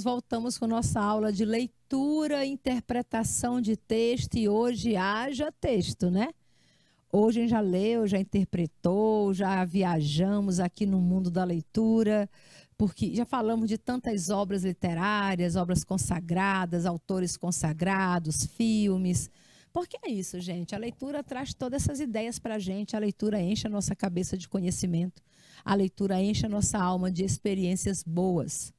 Voltamos com nossa aula de leitura e interpretação de texto, e hoje haja texto, né? Hoje a gente já leu, já interpretou, já viajamos aqui no mundo da leitura, porque já falamos de tantas obras literárias, obras consagradas, autores consagrados, filmes. Porque é isso, gente, a leitura traz todas essas ideias para a gente, a leitura enche a nossa cabeça de conhecimento, a leitura enche a nossa alma de experiências boas.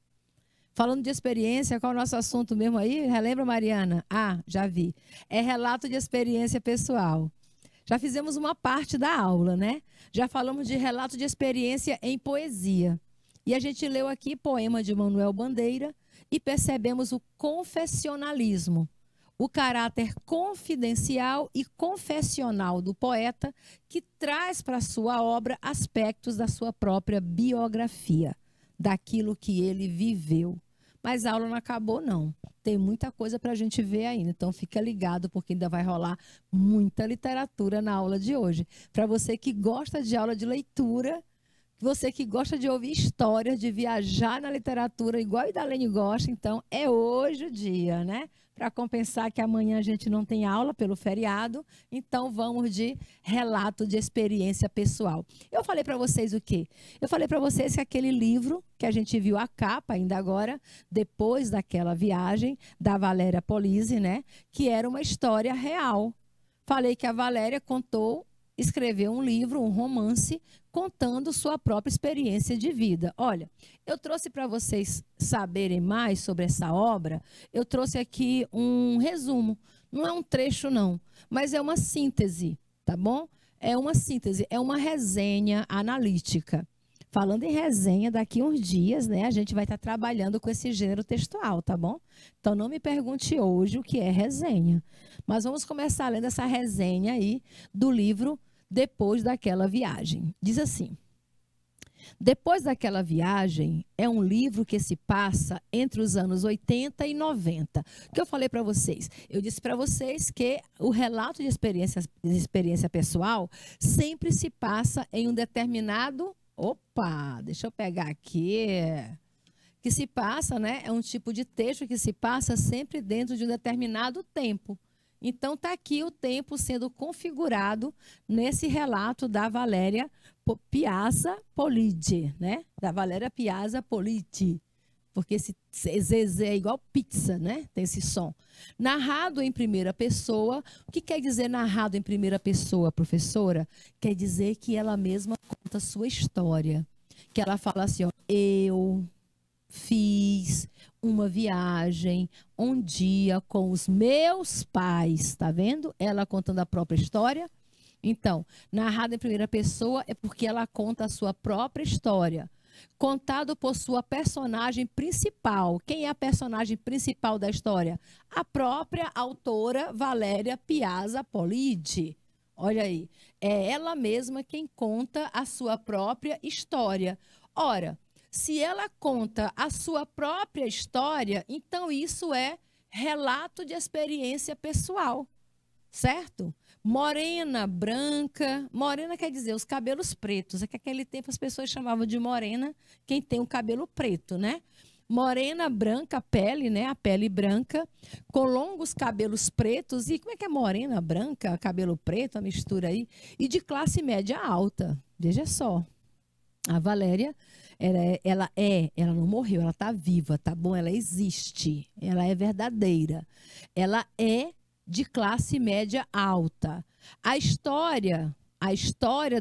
Falando de experiência, qual é o nosso assunto mesmo aí? Relembra, Mariana? Ah, já vi. É relato de experiência pessoal. Já fizemos uma parte da aula, né? Já falamos de relato de experiência em poesia. E a gente leu aqui poema de Manuel Bandeira e percebemos o confessionalismo, o caráter confidencial e confessional do poeta, que traz para a sua obra aspectos da sua própria biografia, daquilo que ele viveu. Mas a aula não acabou, não. Tem muita coisa para a gente ver ainda. Então, fica ligado, porque ainda vai rolar muita literatura na aula de hoje. Para você que gosta de aula de leitura, você que gosta de ouvir histórias, de viajar na literatura, igual a Idalene gosta, então é hoje o dia, né? Para compensar que amanhã a gente não tem aula pelo feriado, então vamos de relato de experiência pessoal. Eu falei para vocês o quê? Eu falei para vocês que aquele livro que a gente viu a capa ainda agora, depois daquela viagem da Valéria Polizzi, né? Que era uma história real. Falei que a Valéria escreveu um livro, um romance, contando sua própria experiência de vida. Olha, eu trouxe para vocês saberem mais sobre essa obra, eu trouxe aqui um resumo. Não é um trecho, não, mas é uma síntese, tá bom? É uma síntese, é uma resenha analítica. Falando em resenha, daqui uns dias, né, a gente vai estar trabalhando com esse gênero textual, tá bom? Então, não me pergunte hoje o que é resenha. Mas vamos começar lendo essa resenha aí do livro Depois daquela Viagem. Diz assim: Depois daquela Viagem é um livro que se passa entre os anos 80 e 90. O que eu falei para vocês? Eu disse para vocês que o relato de experiência pessoal sempre se passa em um determinado... Opa, deixa eu pegar aqui. Que se passa, né? É um tipo de texto que se passa sempre dentro de um determinado tempo. Então, está aqui o tempo sendo configurado nesse relato da Valéria Piazza Polizzi, né? Da Valéria Piazza Polizzi. Porque esse ZZ é igual pizza, né? Tem esse som. Narrado em primeira pessoa. O que quer dizer narrado em primeira pessoa, professora? Quer dizer que ela mesma conta a sua história. Que ela fala assim, ó, eu fiz uma viagem um dia com os meus pais. Tá vendo? Ela contando a própria história. Então, narrado em primeira pessoa é porque ela conta a sua própria história. Contado por sua personagem principal. Quem é a personagem principal da história? A própria autora Valéria Piazza Polizzi. Olha aí, é ela mesma quem conta a sua própria história. Ora, se ela conta a sua própria história, então isso é relato de experiência pessoal, certo? Morena, branca. Morena quer dizer os cabelos pretos. É que naquele tempo as pessoas chamavam de morena quem tem o cabelo preto, né? Morena, branca, a pele, né? A pele branca, com longos cabelos pretos. E como é que é morena, branca, cabelo preto, a mistura aí? E de classe média alta. Veja só. A Valéria, ela não morreu, ela está viva, tá bom? Ela existe, ela é verdadeira. Ela é de classe média alta. A história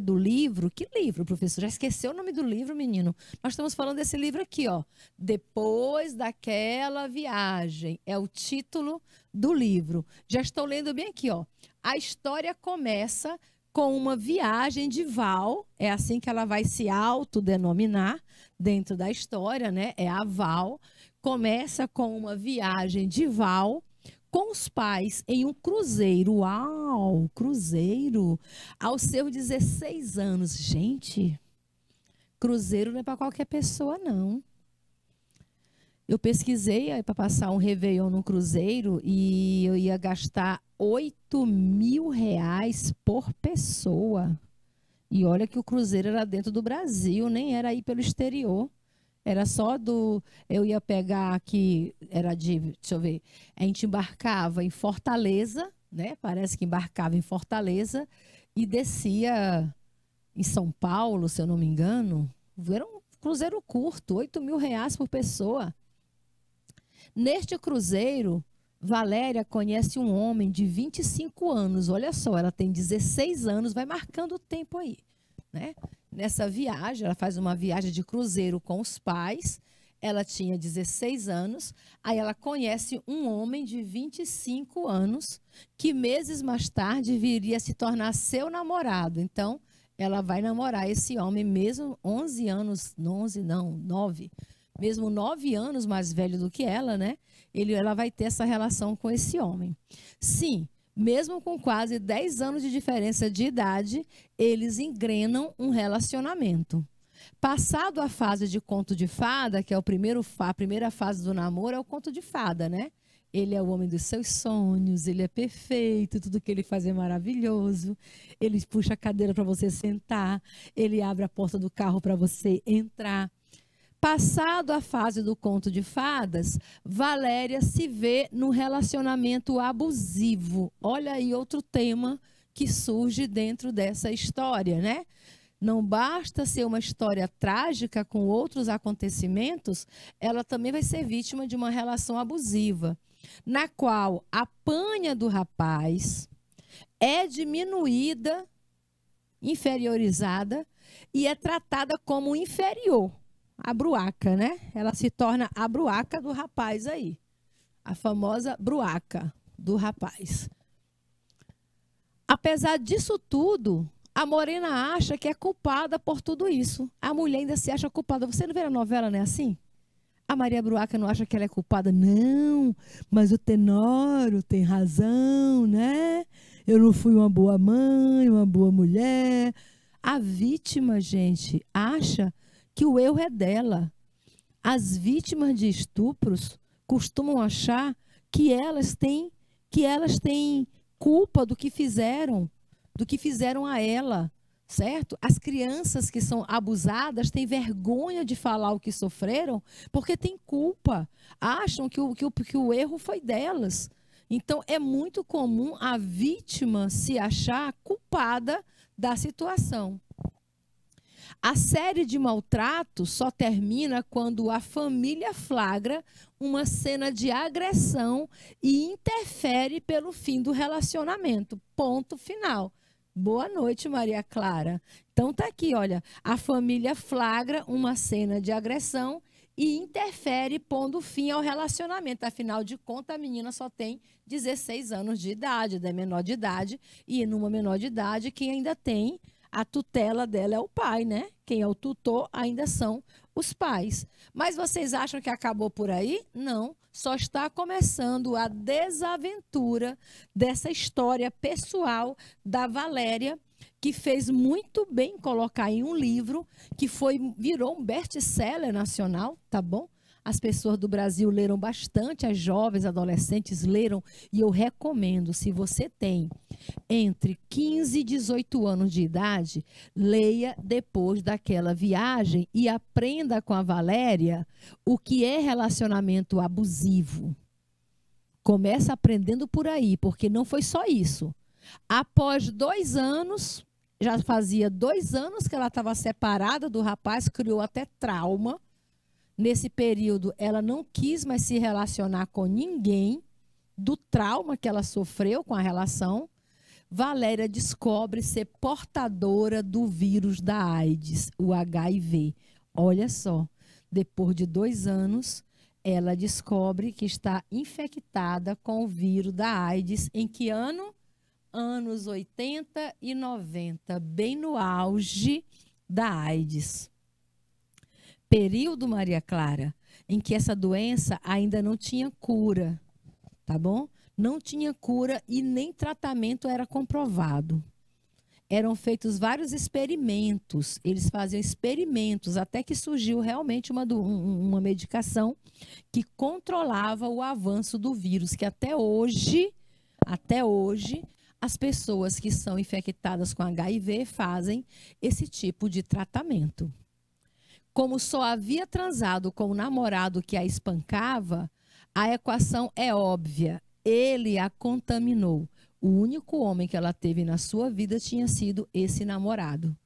do livro... Que livro, professor? Já esqueceu o nome do livro, menino? Nós estamos falando desse livro aqui, ó. Depois daquela Viagem. É o título do livro. Já estou lendo bem aqui, ó. A história começa com uma viagem de Val. É assim que ela vai se autodenominar dentro da história, né? É a Val. Começa com uma viagem de Val com os pais em um cruzeiro. Uau, cruzeiro! Aos seus 16 anos. Gente, cruzeiro não é para qualquer pessoa, não. Eu pesquisei para passar um Réveillon no cruzeiro e eu ia gastar R$ 8.000 por pessoa. E olha que o cruzeiro era dentro do Brasil, nem era aí pelo exterior. Era só do... Eu ia pegar aqui, era de... Deixa eu ver. A gente embarcava em Fortaleza, né? Parece que embarcava em Fortaleza e descia em São Paulo, se eu não me engano. Era um cruzeiro curto, R$ 8.000 por pessoa. Neste cruzeiro, Valéria conhece um homem de 25 anos. Olha só, ela tem 16 anos, vai marcando o tempo aí, né? Nessa viagem, ela faz uma viagem de cruzeiro com os pais. Ela tinha 16 anos. Aí ela conhece um homem de 25 anos, que meses mais tarde viria a se tornar seu namorado. Então, ela vai namorar esse homem, mesmo 11 anos, 11 não, 9, mesmo 9 anos mais velho do que ela, né? Ela vai ter essa relação com esse homem. Sim, mesmo com quase 10 anos de diferença de idade, eles engrenam um relacionamento. Passado a fase de conto de fada, que é a primeira fase do namoro, é o conto de fada, né? Ele é o homem dos seus sonhos, ele é perfeito, tudo que ele faz é maravilhoso. Ele puxa a cadeira para você sentar, ele abre a porta do carro para você entrar. Passado a fase do conto de fadas, Valéria se vê num relacionamento abusivo. Olha aí outro tema que surge dentro dessa história, né? Não basta ser uma história trágica com outros acontecimentos, ela também vai ser vítima de uma relação abusiva, na qual apanha do rapaz, é diminuída, inferiorizada e é tratada como inferior. A bruaca, né? Ela se torna a bruaca do rapaz aí. A famosa bruaca do rapaz. Apesar disso tudo, a Morena acha que é culpada por tudo isso. A mulher ainda se acha culpada. Você não vê a novela, não é assim? A Maria Bruaca não acha que ela é culpada. Não, mas o Tenório tem razão, né? Eu não fui uma boa mãe, uma boa mulher. A vítima, gente, acha que o erro é dela. As vítimas de estupros costumam achar que elas têm culpa do que fizeram a ela, certo? As crianças que são abusadas têm vergonha de falar o que sofreram porque têm culpa, acham que o erro foi delas. Então, é muito comum a vítima se achar culpada da situação. A série de maltratos só termina quando a família flagra uma cena de agressão e interfere pelo fim do relacionamento. Ponto final. Boa noite, Maria Clara. Então tá aqui, olha, a família flagra uma cena de agressão e interfere pondo fim ao relacionamento. Afinal de contas, a menina só tem 16 anos de idade, é menor de idade, e numa menor de idade, quem ainda tem a tutela dela é o pai, né? Quem é o tutor ainda são os pais. Mas vocês acham que acabou por aí? Não. Só está começando a desaventura dessa história pessoal da Valéria, que fez muito bem colocar em um livro que virou um best-seller nacional, tá bom? As pessoas do Brasil leram bastante, as jovens, adolescentes leram, e eu recomendo, se você tem entre 15 e 18 anos de idade, leia depois daquela viagem e aprenda com a Valéria o que é relacionamento abusivo. Começa aprendendo por aí, porque não foi só isso. Após 2 anos, já fazia 2 anos que ela estava separada do rapaz, criou até trauma. Nesse período, ela não quis mais se relacionar com ninguém, do trauma que ela sofreu com a relação. Valéria descobre ser portadora do vírus da AIDS, o HIV. Olha só, depois de 2 anos, ela descobre que está infectada com o vírus da AIDS. Em que ano? Anos 80 e 90, bem no auge da AIDS. Período, Maria Clara, em que essa doença ainda não tinha cura, tá bom? Não tinha cura e nem tratamento era comprovado. Eram feitos vários experimentos, eles faziam experimentos até que surgiu realmente uma medicação que controlava o avanço do vírus, que até hoje, as pessoas que são infectadas com HIV fazem esse tipo de tratamento. Como só havia transado com o namorado que a espancava, a equação é óbvia. Ele a contaminou. O único homem que ela teve na sua vida tinha sido esse namorado.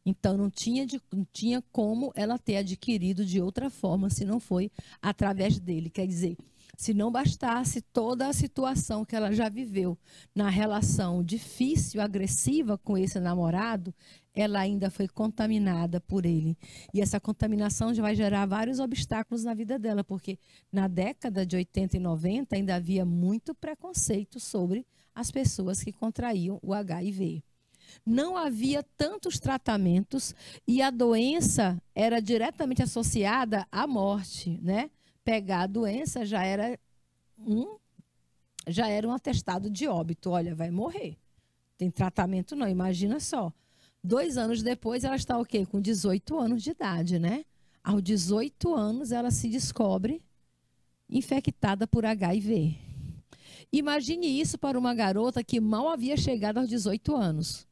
Então, não tinha como ela ter adquirido de outra forma, se não foi através dele. Quer dizer, se não bastasse toda a situação que ela já viveu na relação difícil, agressiva com esse namorado, ela ainda foi contaminada por ele. E essa contaminação já vai gerar vários obstáculos na vida dela, porque na década de 80 e 90 ainda havia muito preconceito sobre as pessoas que contraíam o HIV. Não havia tantos tratamentos e a doença era diretamente associada à morte, né? Pegar a doença já era um atestado de óbito. Olha, vai morrer. Tem tratamento não, imagina só. 2 anos depois ela está o quê? Com 18 anos de idade, né? Aos 18 anos ela se descobre infectada por HIV. Imagine isso para uma garota que mal havia chegado aos 18 anos.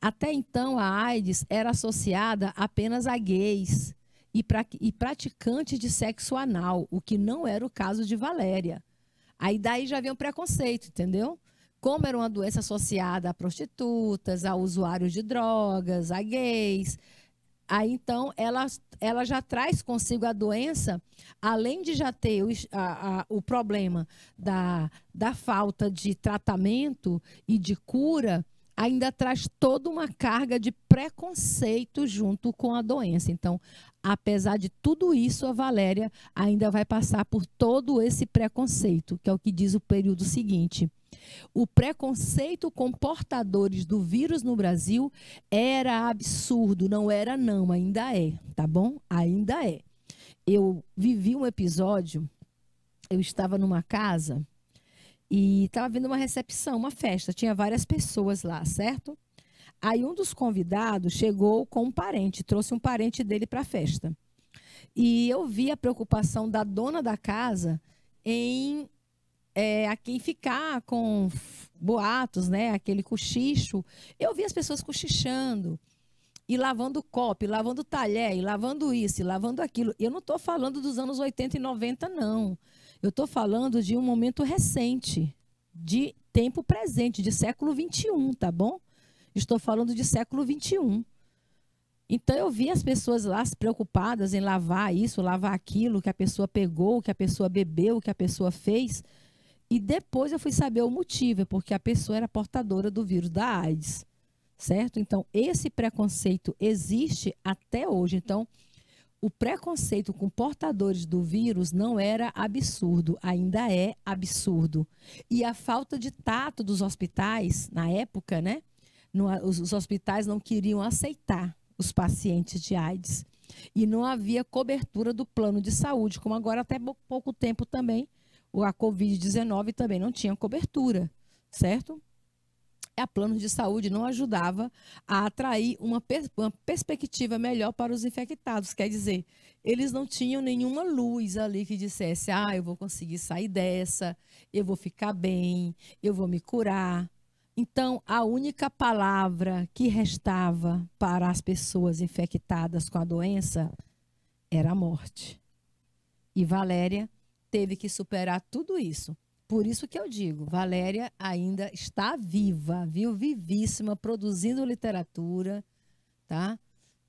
Até então, a AIDS era associada apenas a gays e praticantes de sexo anal, o que não era o caso de Valéria. Aí daí já havia um preconceito, entendeu? Como era uma doença associada a prostitutas, a usuários de drogas, a gays. Aí então ela já traz consigo a doença, além de já ter o problema da falta de tratamento e de cura, ainda traz toda uma carga de preconceito junto com a doença. Então, apesar de tudo isso, a Valéria ainda vai passar por todo esse preconceito, que é o que diz o período seguinte. O preconceito com portadores do vírus no Brasil era absurdo, não era não, ainda é, tá bom? Ainda é. Eu vivi um episódio, eu estava numa casa e estava vendo uma recepção, uma festa, tinha várias pessoas lá, certo? Aí um dos convidados chegou com um parente, trouxe um parente dele para a festa. E eu vi a preocupação da dona da casa em ficar com boatos, né? Aquele cochicho. Eu vi as pessoas cochichando e lavando copo, e lavando talher, e lavando isso, e lavando aquilo. Eu não estou falando dos anos 80 e 90, não. Eu estou falando de um momento recente, de tempo presente, de século XXI, tá bom? Estou falando de século XXI. Então, eu vi as pessoas lá preocupadas em lavar isso, lavar aquilo, que a pessoa pegou, que a pessoa bebeu, que a pessoa fez. E depois eu fui saber o motivo, é porque a pessoa era portadora do vírus da AIDS, certo? Então, esse preconceito existe até hoje. Então, o preconceito com portadores do vírus não era absurdo, ainda é absurdo. E a falta de tato dos hospitais, na época, né? Os hospitais não queriam aceitar os pacientes de AIDS. E não havia cobertura do plano de saúde, como agora até pouco tempo também, a Covid-19 também não tinha cobertura, certo? A plano de saúde não ajudava a atrair uma perspectiva melhor para os infectados. Quer dizer, eles não tinham nenhuma luz ali que dissesse, eu vou conseguir sair dessa, eu vou ficar bem, eu vou me curar. Então, a única palavra que restava para as pessoas infectadas com a doença era a morte. E Valéria teve que superar tudo isso. Por isso que eu digo, Valéria ainda está viva, viu? Vivíssima, produzindo literatura, tá?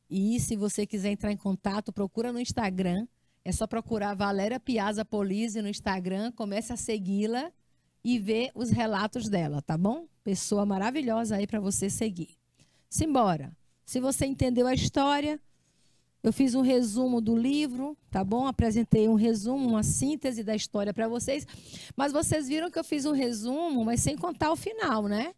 E se você quiser entrar em contato, procura no Instagram. É só procurar Valéria Piazza Polizzi no Instagram, comece a segui-la e ver os relatos dela, tá bom? Pessoa maravilhosa aí para você seguir. Simbora. Se você entendeu a história, eu fiz um resumo do livro, tá bom? Apresentei um resumo, uma síntese da história para vocês. Mas vocês viram que eu fiz um resumo, mas sem contar o final, né?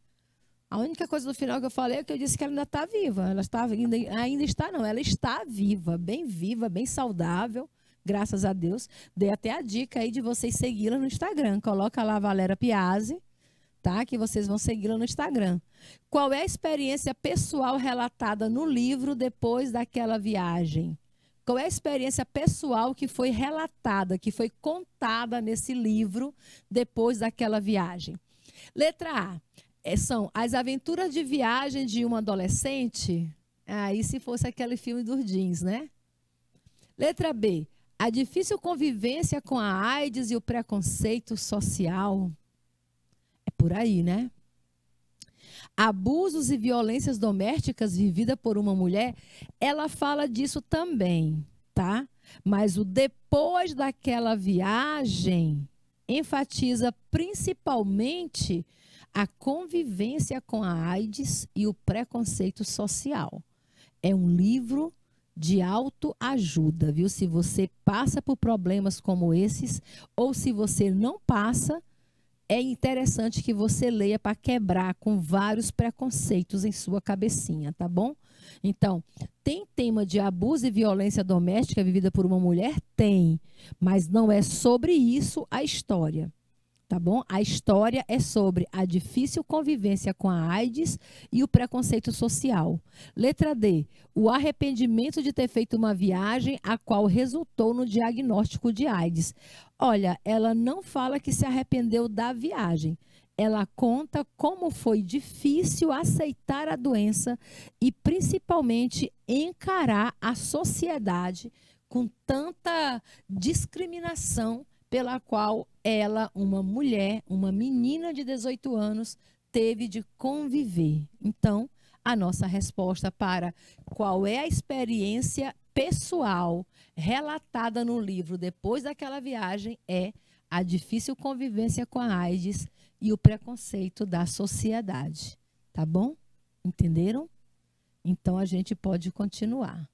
A única coisa do final que eu falei é que eu disse que ela ainda está viva. Ela está ainda está, não. Ela está viva, bem saudável, graças a Deus. Dei até a dica aí de vocês segui-la no Instagram. Coloca lá Valéria Piazzi, tá? Que vocês vão segui-la no Instagram. Qual é a experiência pessoal relatada no livro depois daquela viagem? Qual é a experiência pessoal que foi relatada, que foi contada nesse livro depois daquela viagem? Letra A. São as aventuras de viagem de uma adolescente. Aí se fosse aquele filme dos jeans, né? Letra B. A difícil convivência com a AIDS e o preconceito social. É por aí, né? Abusos e violências domésticas vivida por uma mulher, ela fala disso também, tá? Mas o depois daquela viagem enfatiza principalmente a convivência com a AIDS e o preconceito social. É um livro de autoajuda, viu? Se você passa por problemas como esses, ou se você não passa, é interessante que você leia para quebrar com vários preconceitos em sua cabecinha, tá bom? Então, tem tema de abuso e violência doméstica vivida por uma mulher? Tem, mas não é sobre isso a história. Tá bom? A história é sobre a difícil convivência com a AIDS e o preconceito social. Letra D. O arrependimento de ter feito uma viagem a qual resultou no diagnóstico de AIDS. Olha, ela não fala que se arrependeu da viagem. Ela conta como foi difícil aceitar a doença e, principalmente, encarar a sociedade com tanta discriminação pela qual ela, uma mulher, uma menina de 18 anos, teve de conviver. Então, a nossa resposta para qual é a experiência pessoal relatada no livro depois daquela viagem é a difícil convivência com a AIDS e o preconceito da sociedade. Tá bom? Entenderam? Então, a gente pode continuar.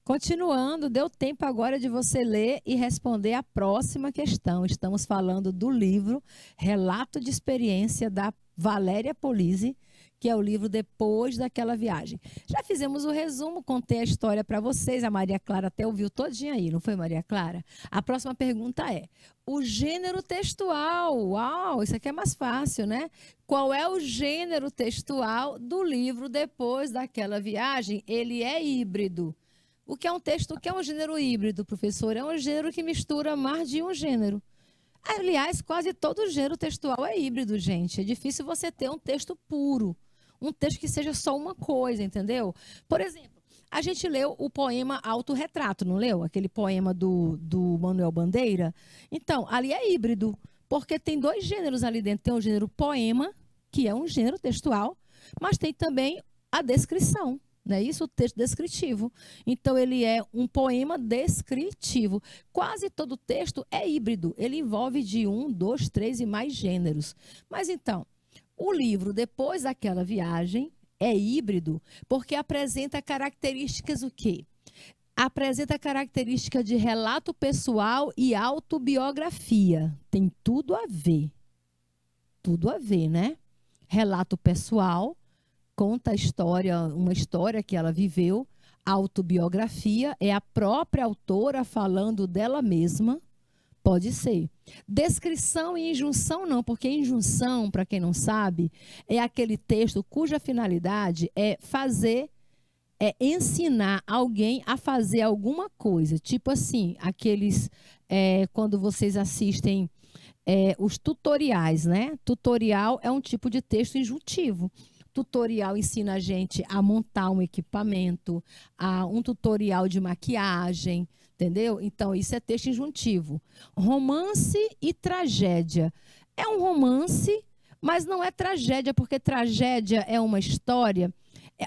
Continuando, deu tempo agora de você ler e responder a próxima questão. Estamos falando do livro Relato de Experiência da Valéria Polizzi, que é o livro Depois daquela Viagem. Já fizemos o resumo, contei a história para vocês. A Maria Clara até ouviu todinha aí, não foi, Maria Clara? A próxima pergunta é: o gênero textual. Uau, isso aqui é mais fácil, né? Qual é o gênero textual do livro Depois daquela Viagem? Ele é híbrido. O que é um texto? O que é um gênero híbrido, professor? É um gênero que mistura mais de um gênero. Aliás, quase todo gênero textual é híbrido, gente. É difícil você ter um texto puro, um texto que seja só uma coisa, entendeu? Por exemplo, A gente leu o poema Autorretrato, não leu? Aquele poema do Manuel Bandeira. Então, ali é híbrido, porque tem dois gêneros ali dentro. Tem o gênero poema, que é um gênero textual, mas tem também a descrição, né? Isso, o texto descritivo. Então, ele é um poema descritivo. Quase todo texto é híbrido. Ele envolve de 1, 2, 3 e mais gêneros. Mas, então, o livro, depois daquela viagem, é híbrido porque apresenta características o quê? Apresenta característica de relato pessoal e autobiografia. Tem tudo a ver. Tudo a ver, né? Relato pessoal, conta a história, uma história que ela viveu. Autobiografia é a própria autora falando dela mesma. Pode ser. Descrição e injunção não, porque injunção, para quem não sabe, é aquele texto cuja finalidade é ensinar alguém a fazer alguma coisa. Tipo assim, quando vocês assistem os tutoriais, né? Tutorial é um tipo de texto injuntivo. Tutorial ensina a gente a montar um equipamento, um tutorial de maquiagem, entendeu? Então, isso é texto injuntivo. Romance e tragédia. É um romance, mas não é tragédia, porque tragédia é uma história.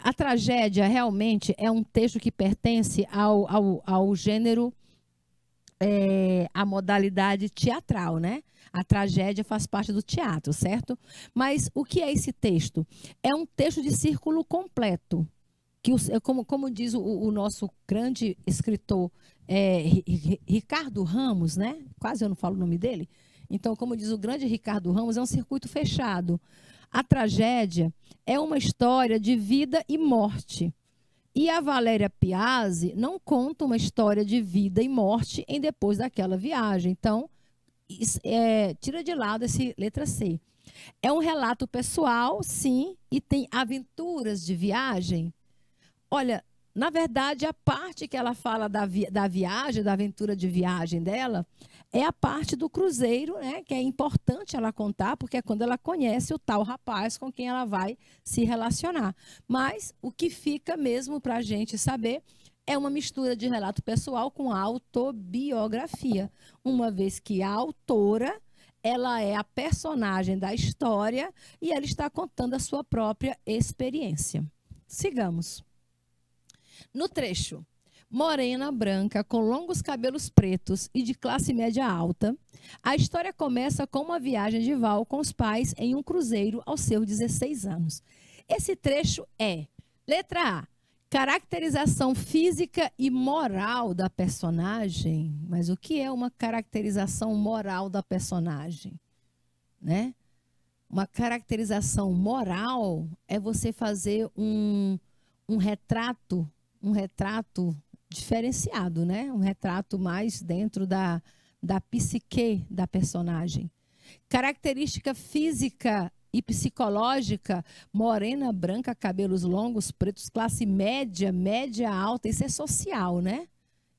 A tragédia realmente é um texto que pertence ao gênero, a modalidade teatral, né? A tragédia faz parte do teatro, certo? Mas o que é esse texto? É um texto de círculo completo. Que, como diz o nosso grande escritor Ricardo Ramos, né? Quase eu não falo o nome dele. Então, como diz o grande Ricardo Ramos, é um circuito fechado. A tragédia é uma história de vida e morte. E a Valéria Piazzi não conta uma história de vida e morte em depois daquela viagem. Então, tira de lado essa letra C. É um relato pessoal, sim, e tem aventuras de viagem. Olha, na verdade, a parte que ela fala da viagem, da aventura de viagem dela, é a parte do cruzeiro, né? Que é importante ela contar, porque é quando ela conhece o tal rapaz com quem ela vai se relacionar. Mas o que fica mesmo para a gente saber é uma mistura de relato pessoal com autobiografia, uma vez que a autora, ela é a personagem da história e ela está contando a sua própria experiência. Sigamos. No trecho, morena, branca, com longos cabelos pretos e de classe média alta, a história começa com uma viagem de Val com os pais em um cruzeiro aos seus 16 anos. Esse trecho é, letra A, caracterização física e moral da personagem. Mas o que é uma caracterização moral da personagem? Né? Uma caracterização moral é você fazer um retrato diferenciado, né? Um retrato mais dentro da psique da personagem. Característica física e psicológica, morena, branca, cabelos longos, pretos, classe média, média alta, isso é social, né?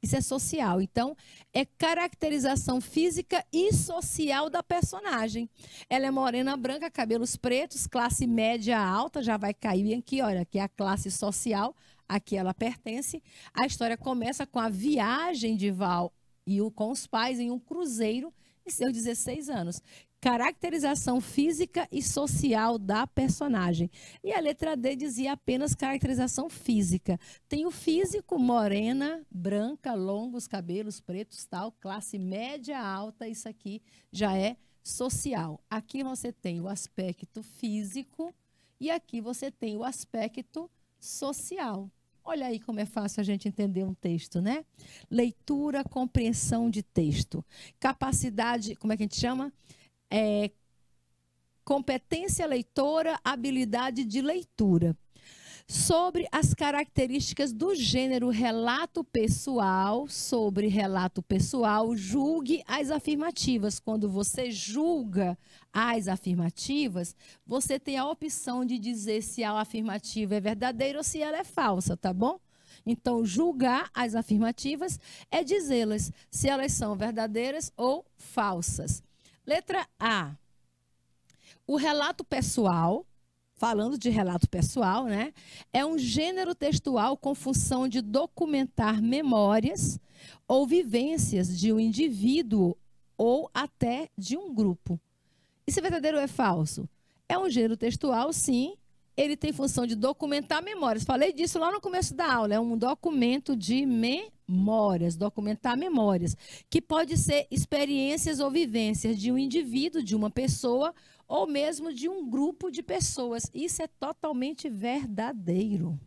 Isso é social. Então, é caracterização física e social da personagem. Ela é morena, branca, cabelos pretos, classe média alta, já vai cair aqui, olha, que é a classe social a que ela pertence. A história começa com a viagem de Val com os pais em um cruzeiro em seus 16 anos. Caracterização física e social da personagem. E a letra D dizia apenas caracterização física. Tem o físico, morena, branca, longos cabelos pretos, tal, classe média alta, isso aqui já é social. Aqui você tem o aspecto físico e aqui você tem o aspecto social. Olha aí como é fácil a gente entender um texto, né? Leitura, compreensão de texto. Capacidade, como é que a gente chama? Competência leitora, habilidade de leitura. Sobre as características do gênero relato pessoal, sobre relato pessoal, julgue as afirmativas. Quando você julga as afirmativas, você tem a opção de dizer se a afirmativa é verdadeira ou se ela é falsa, tá bom? Então, julgar as afirmativas é dizê-las se elas são verdadeiras ou falsas. Letra A. O relato pessoal falando de relato pessoal, né? É um gênero textual com função de documentar memórias ou vivências de um indivíduo ou até de um grupo. Isso é verdadeiro ou é falso? É um gênero textual, sim. Ele tem função de documentar memórias. Falei disso lá no começo da aula. É um documento de memórias, documentar memórias, que pode ser experiências ou vivências de um indivíduo, de uma pessoa, ou mesmo de um grupo de pessoas. Isso é totalmente verdadeiro.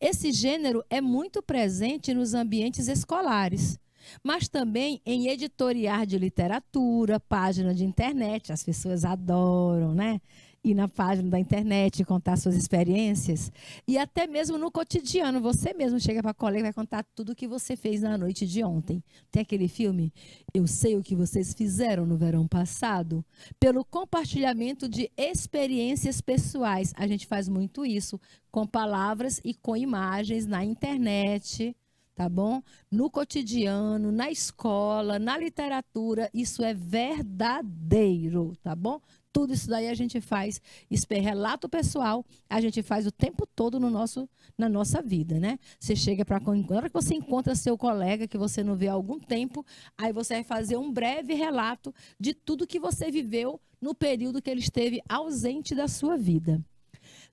Esse gênero é muito presente nos ambientes escolares, mas também em editorial de literatura, página de internet. As pessoas adoram, né? Ir na página da internet, contar suas experiências. E até mesmo no cotidiano, você mesmo chega para a colega e vai contar tudo o que você fez na noite de ontem. Tem aquele filme, Eu Sei o que Vocês Fizeram no Verão Passado? Pelo compartilhamento de experiências pessoais. A gente faz muito isso, com palavras e com imagens na internet, tá bom? No cotidiano, na escola, na literatura, isso é verdadeiro, tá bom? Tudo isso daí a gente faz, isso é relato pessoal, a gente faz o tempo todo na nossa vida, né? Você chega para na hora que você encontra seu colega que você não vê há algum tempo, aí você vai fazer um breve relato de tudo que você viveu no período que ele esteve ausente da sua vida.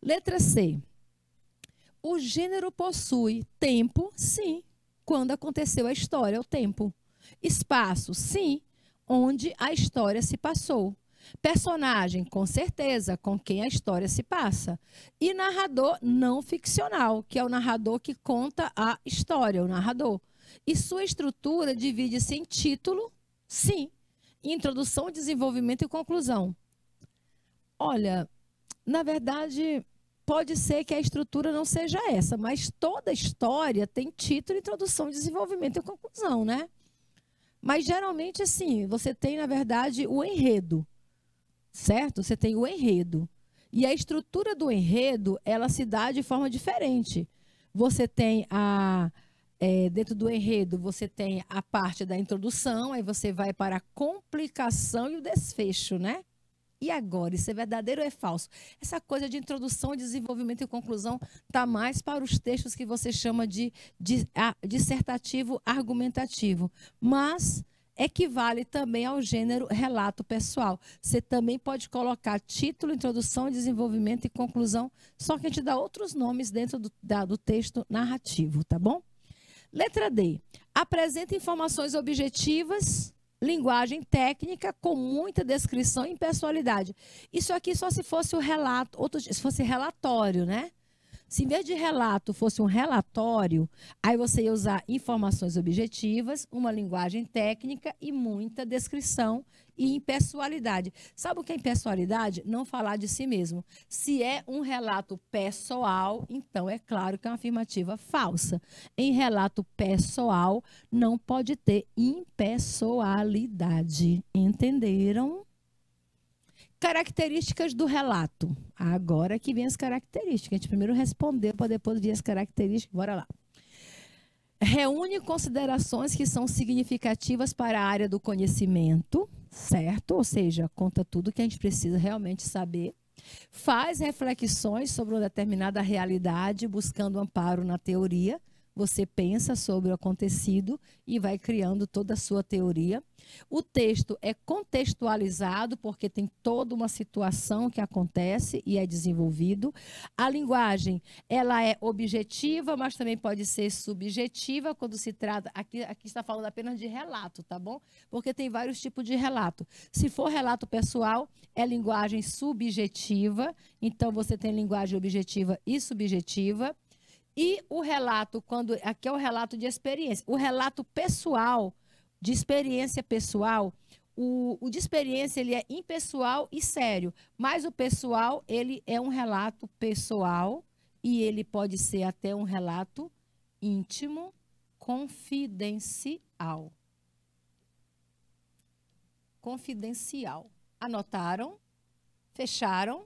Letra C. O gênero possui tempo, sim, quando aconteceu a história, o tempo. Espaço, sim, onde a história se passou. Personagem, com certeza, com quem a história se passa. E narrador não ficcional, que é o narrador que conta a história, o narrador. E sua estrutura divide-se em título, sim, introdução, desenvolvimento e conclusão. Olha, na verdade, pode ser que a estrutura não seja essa, mas toda história tem título, introdução, desenvolvimento e conclusão, né? Mas geralmente, assim, você tem, na verdade, o enredo. Certo? Você tem o enredo. E a estrutura do enredo, ela se dá de forma diferente. Você tem dentro do enredo, você tem a parte da introdução, aí você vai para a complicação e o desfecho, né? E agora, isso é verdadeiro ou é falso? Essa coisa de introdução, desenvolvimento e conclusão está mais para os textos que você chama de dissertativo argumentativo. Mas equivale também ao gênero relato pessoal. Você também pode colocar título, introdução, desenvolvimento e conclusão, só que a gente dá outros nomes dentro do texto narrativo, tá bom? Letra D. Apresenta informações objetivas, linguagem técnica com muita descrição e impessoalidade. Isso aqui só se fosse o relato, se fosse relatório, né? Se em vez de relato fosse um relatório, aí você ia usar informações objetivas, uma linguagem técnica e muita descrição e impessoalidade. Sabe o que é impessoalidade? Não falar de si mesmo. Se é um relato pessoal, então é claro que é uma afirmativa falsa. Em relato pessoal, não pode ter impessoalidade. Entenderam? Características do relato. Agora que vem as características. A gente primeiro respondeu para depois vir as características. Bora lá. Reúne considerações que são significativas para a área do conhecimento, certo? Ou seja, conta tudo que a gente precisa realmente saber. Faz reflexões sobre uma determinada realidade, buscando amparo na teoria. Você pensa sobre o acontecido e vai criando toda a sua teoria. O texto é contextualizado, porque tem toda uma situação que acontece e é desenvolvido. A linguagem, ela é objetiva, mas também pode ser subjetiva quando se trata... Aqui está falando apenas de relato, tá bom? Porque tem vários tipos de relato. Se for relato pessoal, é linguagem subjetiva. Então, você tem linguagem objetiva e subjetiva. E o relato, aqui é o relato de experiência. O relato pessoal, de experiência pessoal, o de experiência ele é impessoal e sério. Mas o pessoal, ele é um relato pessoal e ele pode ser até um relato íntimo, confidencial. Confidencial. Anotaram? Fecharam?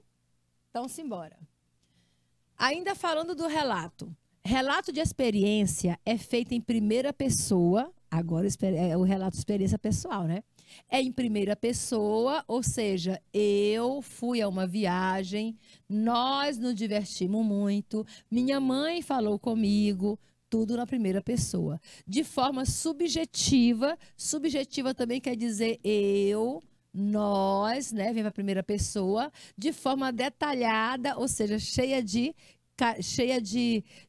Então, simbora. Ainda falando do relato. Relato de experiência é feito em primeira pessoa, agora é o relato de experiência pessoal, né? É em primeira pessoa, ou seja, eu fui a uma viagem, nós nos divertimos muito, minha mãe falou comigo, tudo na primeira pessoa. De forma subjetiva, subjetiva também quer dizer eu, nós, né? Vem para a primeira pessoa, de forma detalhada, ou seja, cheia de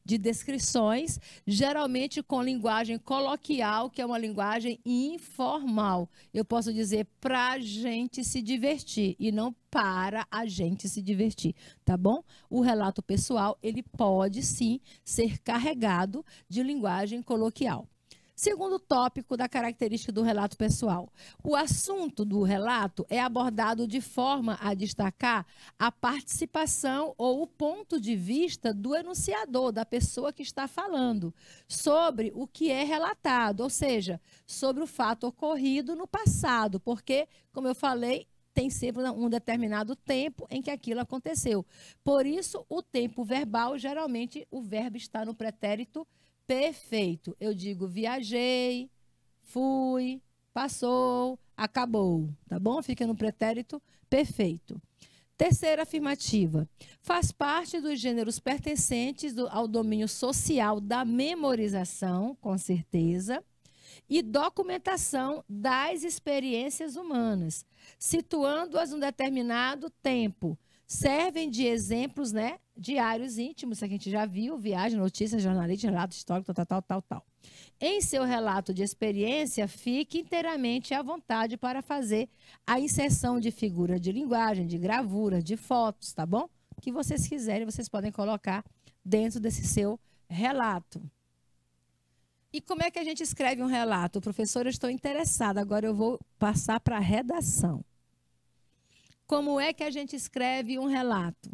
descrições, geralmente com linguagem coloquial, que é uma linguagem informal. Eu posso dizer para a gente se divertir e não para a gente se divertir, tá bom? O relato pessoal, ele pode sim ser carregado de linguagem coloquial. Segundo tópico da característica do relato pessoal. O assunto do relato é abordado de forma a destacar a participação ou o ponto de vista do enunciador, da pessoa que está falando, sobre o que é relatado, ou seja, sobre o fato ocorrido no passado, porque, como eu falei, tem sempre um determinado tempo em que aquilo aconteceu. Por isso, o tempo verbal, geralmente, o verbo está no pretérito perfeito. Eu digo viajei, fui, passou, acabou. Tá bom? Fica no pretérito perfeito. Terceira afirmativa. Faz parte dos gêneros pertencentes ao domínio social da memorização, com certeza, e documentação das experiências humanas, situando-as em um determinado tempo. Servem de exemplos, né? Diários íntimos, que a gente já viu, viagem, notícias, jornalista, relato histórico, tal. Em seu relato de experiência, fique inteiramente à vontade para fazer a inserção de figura de linguagem, de gravura, de fotos, tá bom? O que vocês quiserem, vocês podem colocar dentro desse seu relato. E como é que a gente escreve um relato? Professora, eu estou interessada, agora eu vou passar para a redação. Como é que a gente escreve um relato?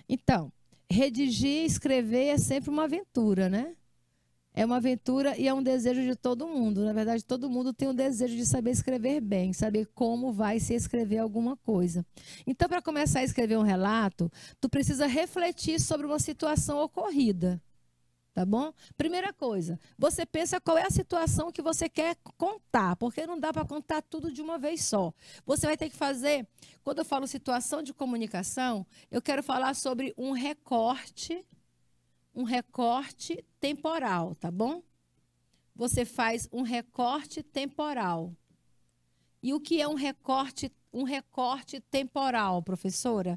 Então, redigir, escrever é sempre uma aventura, né? É uma aventura e é um desejo de todo mundo. Na verdade, todo mundo tem o desejo de saber escrever bem, saber como vai se escrever alguma coisa. Então, para começar a escrever um relato, tu precisa refletir sobre uma situação ocorrida. Tá bom? Primeira coisa, você pensa qual é a situação que você quer contar, porque não dá para contar tudo de uma vez só. Você vai ter que fazer, quando eu falo situação de comunicação, eu quero falar sobre um recorte temporal, tá bom? Você faz um recorte temporal. E o que é um recorte temporal, professora?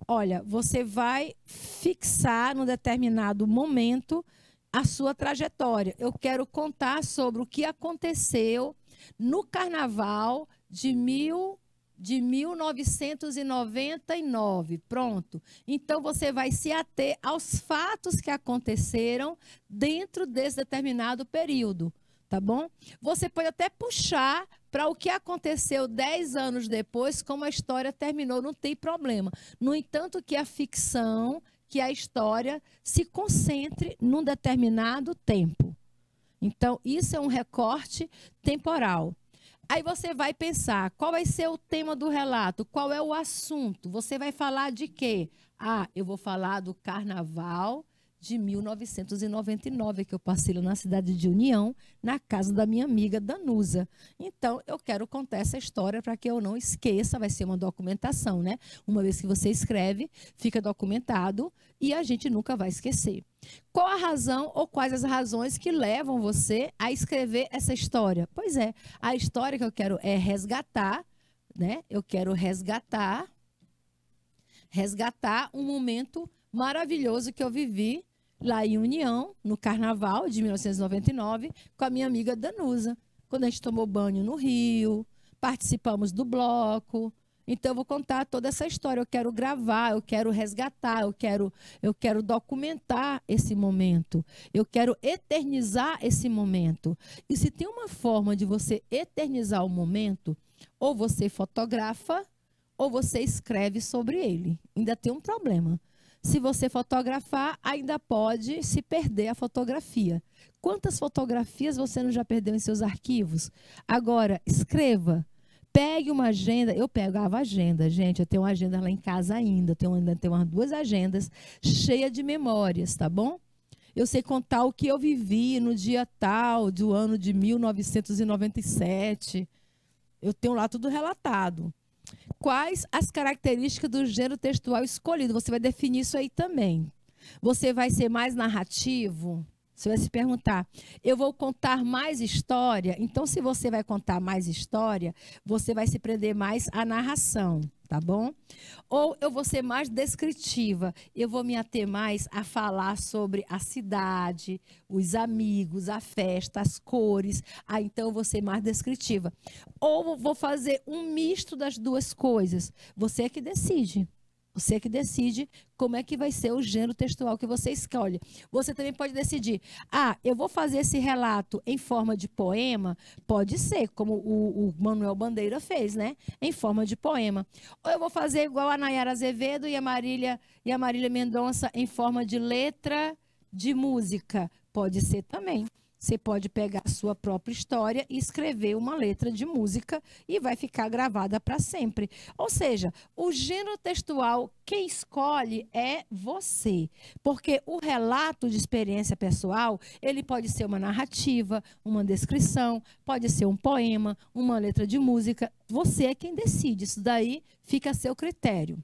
Olha, você vai fixar num determinado momento a sua trajetória. Eu quero contar sobre o que aconteceu no Carnaval de 1999. Pronto. Então, você vai se ater aos fatos que aconteceram dentro desse determinado período. Tá bom? Você pode até puxar para o que aconteceu 10 anos depois, como a história terminou, não tem problema. No entanto, que a ficção, que a história se concentre num determinado tempo. Então, isso é um recorte temporal. Aí você vai pensar, qual vai ser o tema do relato? Qual é o assunto? Você vai falar de quê? Ah, eu vou falar do Carnaval de 1999, que eu passei lá na cidade de União, na casa da minha amiga Danusa. Então, eu quero contar essa história para que eu não esqueça, vai ser uma documentação, né? Uma vez que você escreve, fica documentado e a gente nunca vai esquecer. Qual a razão ou quais as razões que levam você a escrever essa história? Pois é, a história que eu quero é resgatar, né? Eu quero resgatar um momento maravilhoso que eu vivi lá em União, no Carnaval de 1999, com a minha amiga Danusa, quando a gente tomou banho no Rio, participamos do bloco. Então, eu vou contar toda essa história. Eu quero gravar, eu quero resgatar, eu quero documentar esse momento. Eu quero eternizar esse momento. E se tem uma forma de você eternizar o momento, ou você fotografa, ou você escreve sobre ele. Ainda tem um problema. Se você fotografar, ainda pode se perder a fotografia. Quantas fotografias você não já perdeu em seus arquivos? Agora, escreva. Pegue uma agenda. Eu pegava agenda, gente. Eu tenho uma agenda lá em casa ainda. Eu tenho umas 2 agendas cheias de memórias, tá bom? Eu sei contar o que eu vivi no dia tal, do ano de 1997. Eu tenho lá tudo relatado. Quais as características do gênero textual escolhido? Você vai definir isso aí também. Você vai ser mais narrativo? Você vai se perguntar, eu vou contar mais história? Então, se você vai contar mais história, você vai se prender mais à narração, tá bom? Ou eu vou ser mais descritiva, eu vou me ater mais a falar sobre a cidade, os amigos, a festa, as cores. Então, eu vou ser mais descritiva. Ou vou fazer um misto das duas coisas. Você é que decide. Você que decide como é que vai ser o gênero textual que você escolhe. Você também pode decidir, eu vou fazer esse relato em forma de poema, pode ser, como o Manuel Bandeira fez, né? Em forma de poema. Ou eu vou fazer igual a Nayara Azevedo e a Marília Mendonça em forma de letra de música. Pode ser também. Você pode pegar a sua própria história e escrever uma letra de música e vai ficar gravada para sempre. Ou seja, o gênero textual, quem escolhe é você. Porque o relato de experiência pessoal, ele pode ser uma narrativa, uma descrição, pode ser um poema, uma letra de música. Você é quem decide. Isso daí fica a seu critério.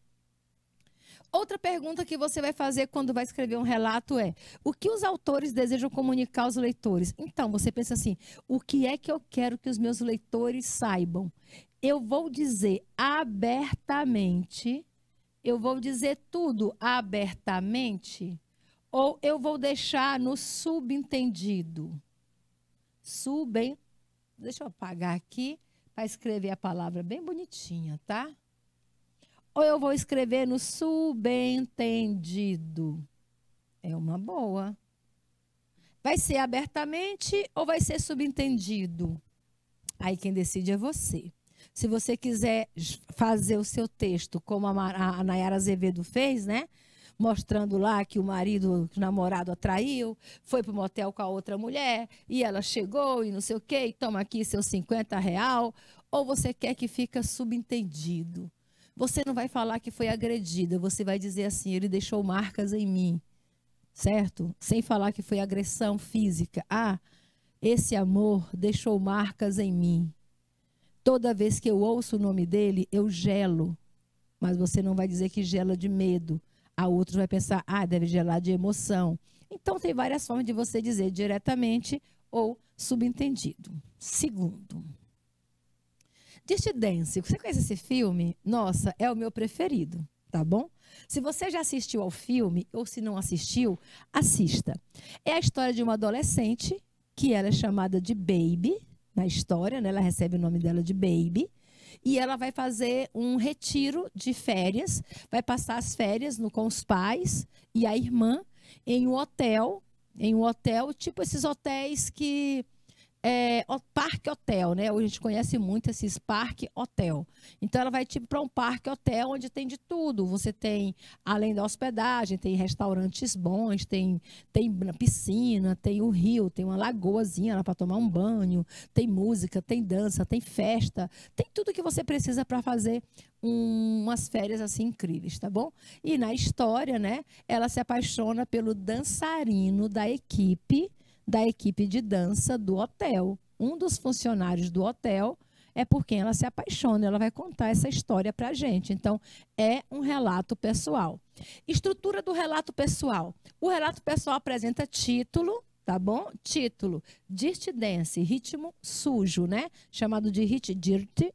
Outra pergunta que você vai fazer quando vai escrever um relato é: o que os autores desejam comunicar aos leitores? Então, você pensa assim: o que é que eu quero que os meus leitores saibam? Eu vou dizer abertamente, eu vou dizer tudo abertamente, ou eu vou deixar no subentendido? Deixa eu apagar aqui para escrever a palavra bem bonitinha, tá? Ou eu vou escrever no subentendido? É uma boa. Vai ser abertamente ou vai ser subentendido? Aí quem decide é você. Se você quiser fazer o seu texto como a Nayara Azevedo fez, né? Mostrando lá que o namorado atraiu, foi para o motel com a outra mulher, e ela chegou e não sei o quê, e toma aqui seus R$50. Ou você quer que fique subentendido? Você não vai falar que foi agredida, você vai dizer assim: ele deixou marcas em mim, certo? Sem falar que foi agressão física. Esse amor deixou marcas em mim. Toda vez que eu ouço o nome dele, eu gelo. Mas você não vai dizer que gela de medo. A outro vai pensar, deve gelar de emoção. Então, tem várias formas de você dizer diretamente ou subentendido. Segundo, Dirty Dancing. Você conhece esse filme? Nossa, é o meu preferido, tá bom? Se você já assistiu ao filme, ou se não assistiu, assista. É a história de uma adolescente, que ela é chamada de Baby, na história, né? Ela recebe o nome dela de Baby, e ela vai fazer um retiro de férias, vai passar as férias com os pais e a irmã em um hotel, tipo esses hotéis que... parque hotel, né? Hoje a gente conhece muito esses parque hotel. Então ela vai tipo para um parque hotel onde tem de tudo. Você tem, além da hospedagem, tem restaurantes bons, tem piscina, tem o rio, tem uma lagoazinha lá para tomar um banho, tem música, tem dança, tem festa, tem tudo que você precisa para fazer umas férias assim incríveis, tá bom? E na história, né? Ela se apaixona pelo dançarino da equipe de dança do hotel. Um dos funcionários do hotel é por quem ela se apaixona. Ela vai contar essa história para a gente. Então, é um relato pessoal. Estrutura do relato pessoal. O relato pessoal apresenta título, tá bom? Título: Dirty Dance, ritmo sujo, né? Chamado de dirty.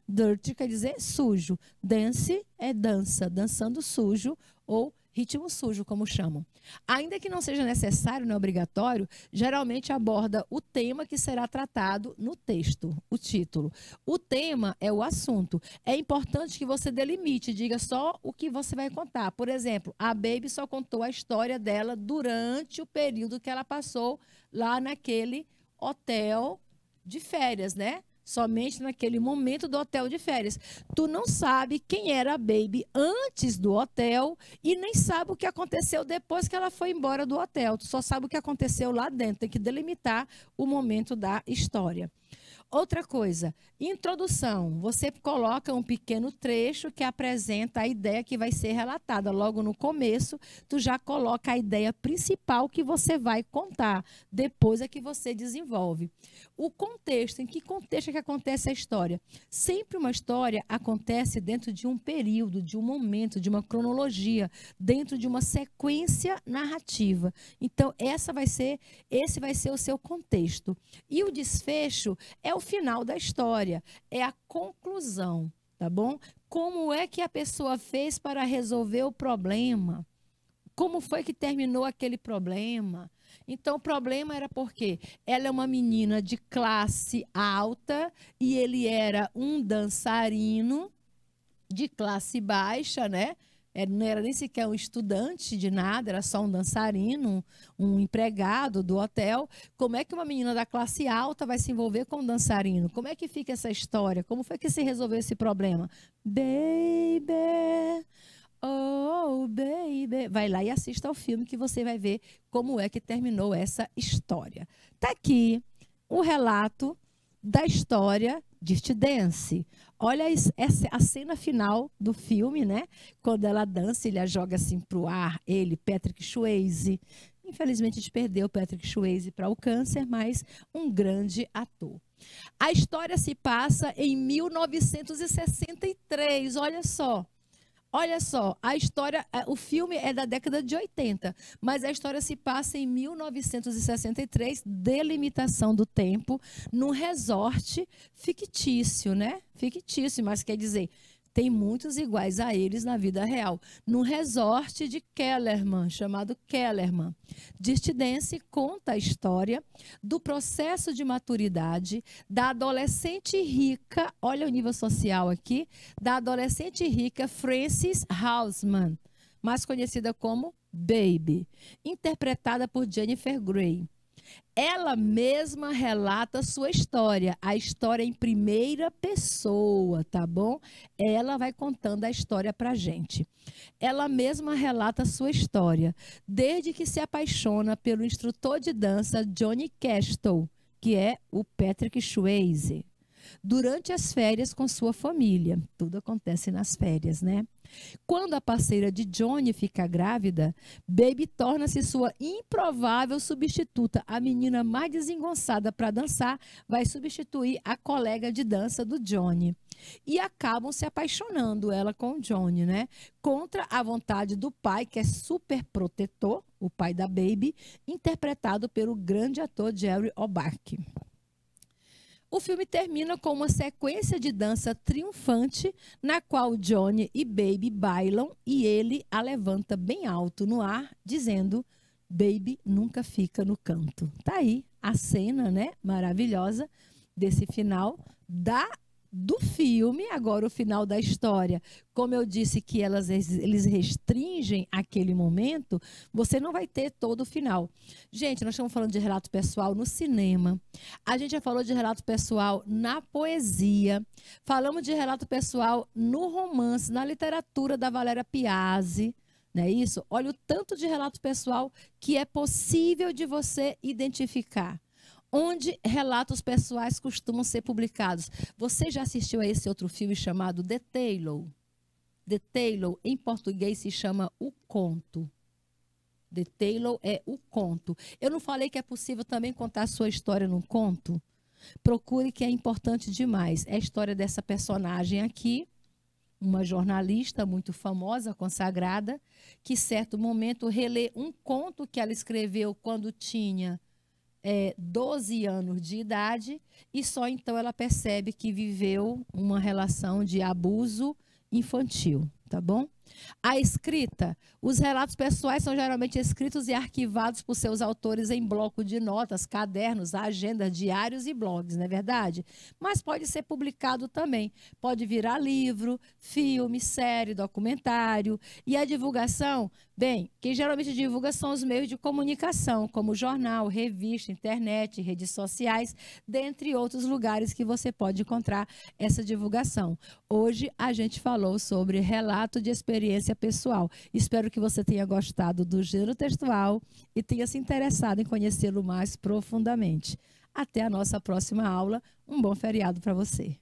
Dirty quer dizer sujo. Dance é dança, dançando sujo, ou ritmo sujo, como chamam. Ainda que não seja necessário, não é obrigatório, geralmente aborda o tema que será tratado no texto, o título. O tema é o assunto. É importante que você delimite, diga só o que você vai contar. Por exemplo, a Baby só contou a história dela durante o período que ela passou lá naquele hotel de férias, né? Somente naquele momento do hotel de férias. Tu não sabe quem era a Baby antes do hotel e nem sabe o que aconteceu depois que ela foi embora do hotel. Tu só sabe o que aconteceu lá dentro. Tem que delimitar o momento da história. Outra coisa, introdução. Você coloca um pequeno trecho que apresenta a ideia que vai ser relatada. Logo no começo, tu já coloca a ideia principal que você vai contar. Depois é que você desenvolve. O contexto, em que contexto é que acontece a história? Sempre uma história acontece dentro de um período, de um momento, de uma cronologia, dentro de uma sequência narrativa. Então, esse vai ser o seu contexto. E o desfecho é o final da história, é a conclusão, tá bom? Como é que a pessoa fez para resolver o problema? Como foi que terminou aquele problema? Então, o problema era porque ela é uma menina de classe alta e ele era um dançarino de classe baixa, né? Não era nem sequer um estudante de nada, era só um dançarino, um empregado do hotel. Como é que uma menina da classe alta vai se envolver com um dançarino? Como é que fica essa história? Como foi que se resolveu esse problema? Baby, oh baby. Vai lá e assista ao filme que você vai ver como é que terminou essa história. Tá aqui o relato da história Dirty Dance. Olha a cena final do filme, né? Quando ela dança, ele a joga assim pro ar, ele, Patrick Swayze. Infelizmente, a gente perdeu o Patrick Swayze para o câncer, mas um grande ator. A história se passa em 1963, olha só. Olha só, a história, o filme é da década de 80, mas a história se passa em 1963, delimitação do tempo, num resort fictício, né? Fictício, mas quer dizer, tem muitos iguais a eles na vida real. Num resort de Kellerman, chamado Kellerman. Dirty Dance conta a história do processo de maturidade da adolescente rica, olha o nível social aqui, da adolescente rica Frances Houseman, mais conhecida como Baby, interpretada por Jennifer Grey. Ela mesma relata sua história, a história em primeira pessoa, tá bom? Ela vai contando a história pra gente. Ela mesma relata sua história, desde que se apaixona pelo instrutor de dança Johnny Castle, que é o Patrick Swayze, durante as férias com sua família. Tudo acontece nas férias, né? Quando a parceira de Johnny fica grávida, Baby torna-se sua improvável substituta. A menina mais desengonçada para dançar vai substituir a colega de dança do Johnny. E acabam se apaixonando, ela com o Johnny, né? Contra a vontade do pai, que é super protetor, o pai da Baby, interpretado pelo grande ator Jerry Orbach. O filme termina com uma sequência de dança triunfante, na qual Johnny e Baby bailam e ele a levanta bem alto no ar, dizendo: Baby nunca fica no canto. Tá aí a cena, né, maravilhosa desse final do filme. Agora o final da história, como eu disse que eles restringem aquele momento, você não vai ter todo o final. Gente, nós estamos falando de relato pessoal no cinema, a gente já falou de relato pessoal na poesia, falamos de relato pessoal no romance, na literatura da Valéria Piazzi, não é isso? Olha o tanto de relato pessoal que é possível de você identificar. Onde relatos pessoais costumam ser publicados. Você já assistiu a esse outro filme chamado The Tale? The Tale, em português, se chama O Conto. The Tale é o conto. Eu não falei que é possível também contar a sua história num conto? Procure, que é importante demais. É a história dessa personagem aqui, uma jornalista muito famosa, consagrada, que, certo momento, relê um conto que ela escreveu quando tinha 12 anos de idade, e só então ela percebe que viveu uma relação de abuso infantil, tá bom? A escrita, os relatos pessoais são geralmente escritos e arquivados por seus autores em bloco de notas, cadernos, agendas, diários e blogs, não é verdade? Mas pode ser publicado também, pode virar livro, filme, série, documentário. E a divulgação, bem, quem geralmente divulga são os meios de comunicação, como jornal, revista, internet, redes sociais, dentre outros lugares que você pode encontrar essa divulgação. Hoje a gente falou sobre relato de experiência pessoal. Espero que você tenha gostado do gênero textual e tenha se interessado em conhecê-lo mais profundamente. Até a nossa próxima aula. Um bom feriado para você.